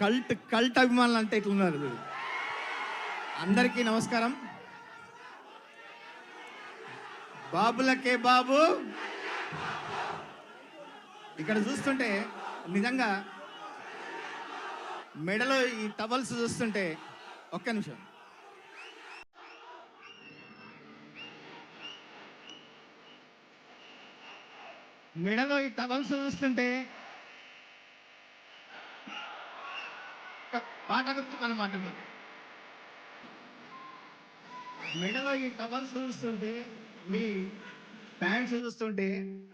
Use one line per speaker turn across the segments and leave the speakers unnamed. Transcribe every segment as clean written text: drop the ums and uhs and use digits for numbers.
Cult అభిమానులు అంటే ఇట్లున్నారు. అందరికీ నమస్కారం. బాబులకే బాబు ఇక్కడ చూస్తుంటే నిజంగా మెడలో ఈ టవల్స్ చూస్తుంటే ఒక్క నిమిషం, మెడలో ఈ టవల్స్ చూస్తుంటే పాట గుర్తున్నమాట. మెడలో ఈ టవల్స్ చూస్తుంటే, మీ ప్యాంట్స్ చూస్తుంటే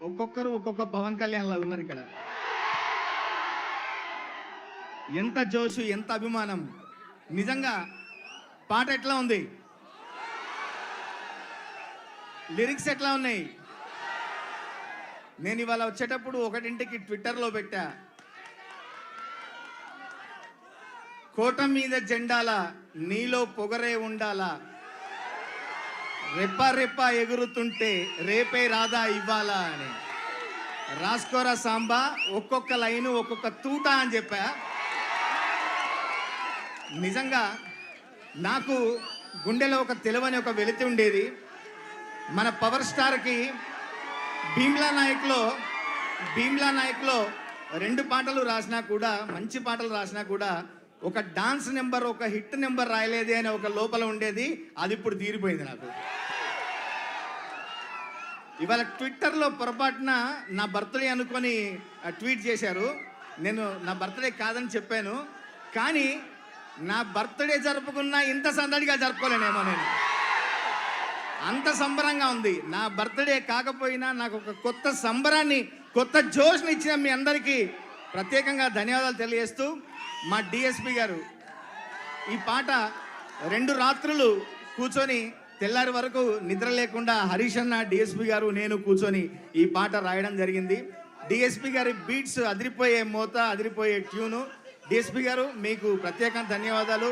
ఒక్కొక్కరు ఒక్కొక్క పవన్ కళ్యాణ్ లాగా ఉన్నారు ఇక్కడ. ఎంత జోషు, ఎంత అభిమానం. నిజంగా పాట ఎట్లా ఉంది, లిరిక్స్ ఎట్లా ఉన్నాయి. నేను ఇవాళ వచ్చేటప్పుడు 1ంటికి ట్విట్టర్లో పెట్టా, కోట మీద జెండాల నీలో పొగరే ఉండాలా, రెప్ప రెప్ప ఎగురుతుంటే రేపే రాదా ఇవ్వాలా అని. రాసుకోరా సాంబా, ఒక్కొక్క లైను ఒక్కొక్క తూట అని చెప్పా. నిజంగా నాకు గుండెలో ఒక తెలవని ఒక వెలితి ఉండేది. మన పవర్ స్టార్కి భీమ్లా నాయక్లో 2 పాటలు రాసినా కూడా, మంచి పాటలు రాసినా కూడా ఒక డాన్స్ నెంబర్, ఒక హిట్ నెంబర్ రాయలేదే అని ఒక లోపల ఉండేది. అది ఇప్పుడు తీరిపోయింది నాకు. ఇవాళ ట్విట్టర్లో పొరపాటున నా బర్త్డే అనుకొని ట్వీట్ చేశారు. నేను నా బర్త్డే కాదని చెప్పాను, కానీ నా బర్త్డే జరుపుకున్నా ఇంత సందడిగా జరుపుకోలేనేమో. నేను అంత సంబరంగా ఉంది. నా బర్త్డే కాకపోయినా నాకు ఒక కొత్త సంబరాన్ని, కొత్త జోష్ని ఇచ్చిన మీ అందరికీ ప్రత్యేకంగా ధన్యవాదాలు తెలియజేస్తూ, మా డిఎస్పి గారు ఈ పాట 2 రాత్రులు కూర్చొని తెల్లారి వరకు నిద్ర లేకుండా హరీష్ అన్న, డిఎస్పి గారు, నేను కూర్చొని ఈ పాట రాయడం జరిగింది. డిఎస్పి గారి బీట్స్ అదిరిపోయే మోత, అదిరిపోయే ట్యూను. డిఎస్పి గారు మీకు ప్రత్యేకంగా ధన్యవాదాలు.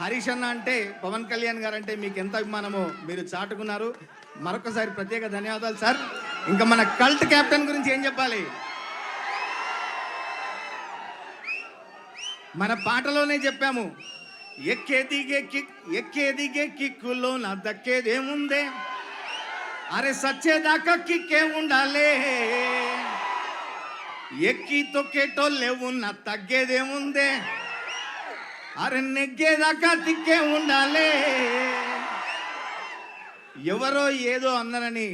హరీష్ అన్న అంటే, పవన్ కళ్యాణ్ గారు అంటే మీకు ఎంత అభిమానమో మీరు చాటుకున్నారు. మరొకసారి ప్రత్యేక ధన్యవాదాలు సార్. ఇంకా మన కల్ట్ కెప్టెన్ గురించి ఏం చెప్పాలి, మన పాటలోనే చెప్పాము, ఎక్కే దిగే కిక్కులో నా దక్కేదేముందే, అరే సచ్చేదాకా కిక్కే ఉండాలే, ఎక్కి తొక్కేటోళ్ళే ఉన్న తగ్గేదేముందే, అరే నెగ్గేదాకా తిక్కే ఉండాలే. ఎవరో ఏదో అన్నారని,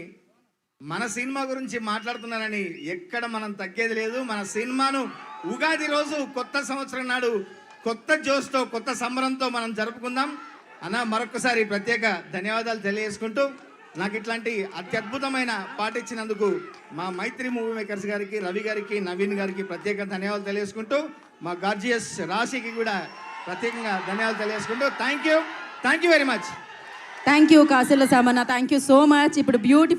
మన సినిమా గురించి మాట్లాడుతున్నారని ఎక్కడ మనం తగ్గేది లేదు. మన సినిమాను ఉగాది రోజు, కొత్త సంవత్సరం నాడు కొత్త జోష్తో, కొత్త సంబరంతో మనం జరుపుకుందాం అన్న. మరొకసారి ప్రత్యేక ధన్యవాదాలు తెలియజేసుకుంటూ, నాకు ఇట్లాంటి అత్యద్భుతమైన పాట ఇచ్చినందుకు మా మైత్రి మూవీ మేకర్స్ గారికి, రవి గారికి, నవీన్ గారికి ప్రత్యేక ధన్యవాదాలు తెలియజేసుకుంటూ, మా గార్జియస్ రాశికి కూడా ప్రత్యేకంగా ధన్యవాదాలు తెలియజేసుకుంటూ, thank you very much.
Thank you Kasila Samanna, thank you so much. ఇప్పుడు బ్యూటిఫుల్